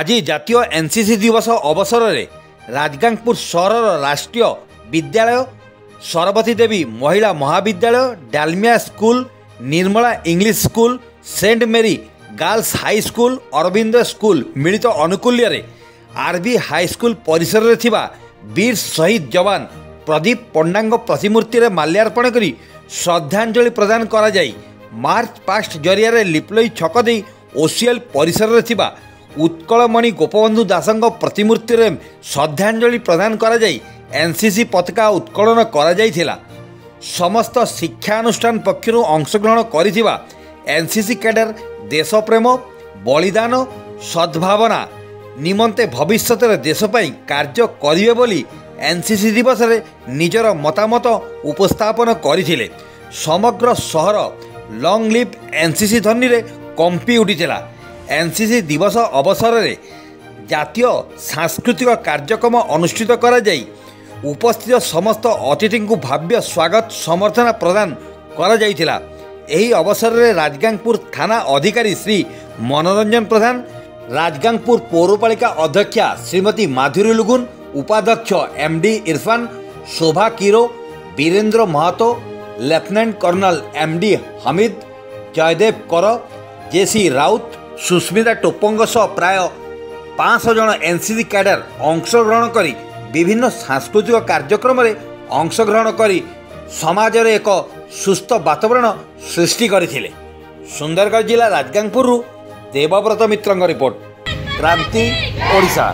आज जातीय एनसीसी दिवस अवसर में राजगांगपुर सहर राष्ट्रीय विद्यालय Saraswati Devi Mahila Mahavidyalaya Dalmia school Nirmala English school saint Mary girls high school Arvind school मिलित अनुकूल्य आरबी हाई स्कूल परिसर में थिबा वीर शहीद जवान प्रदीप पंडा प्रतिमूर्ति में माल्यार्पण कर श्रद्धांजलि प्रदान करा जाई मार्च पास्ट जरिया लिपलई छक दे ओसीएल परिसर में थिबा उत्कलमणि गोपबंधु दासंग प्रतिमूर्ति में श्रद्धांजलि प्रदान करा जाई एनसीसी पताका उत्कलन करा जाइथिला। समस्त शिक्षानुष्ठान पक्षर अंशग्रहण करिथिबा एनसीसी कैडर देशप्रेम बलिदान सद्भावना निमंते भविष्यत देशपाई कार्य करिवे बोली एनसीसी दिवस रे निजर मतामत उपस्थापन करथिले। समग्र सहर लॉन्ग लिव एनसीसी ध्वनि रे कंपी उठिथिला। एनसीसी दिवस अवसर में जातीय सांस्कृतिक कार्यक्रम अनुष्ठित करा जाई उपस्थित समस्त अतिथि को भव्य स्वागत समर्थना प्रदान करा जाइथिला। एही अवसर में राजगांगपुर थाना अधिकारी श्री मनोरंजन प्रधान राजगांगपुर पौरपालिका अध्यक्षा श्रीमती माधुरी लुगुन उपाध्यक्ष MD Irfan Shobha Kiro Virendra Mahato lieutenant colonel MD Hamid Jaidev Kar JC Raut Sushmita टोपंग सह प्राय 500 जन एनसीसी कैडर अंशग्रहण करी विभिन्न सांस्कृतिक कार्यक्रम में अंशग्रहण करी समाज रे एक सुस्थ वातावरण सृष्टि करथिले। सुंदरगढ़ जिला राजगांगपुर देवव्रत मित्रंग रिपोर्ट क्रांति ओडिशा।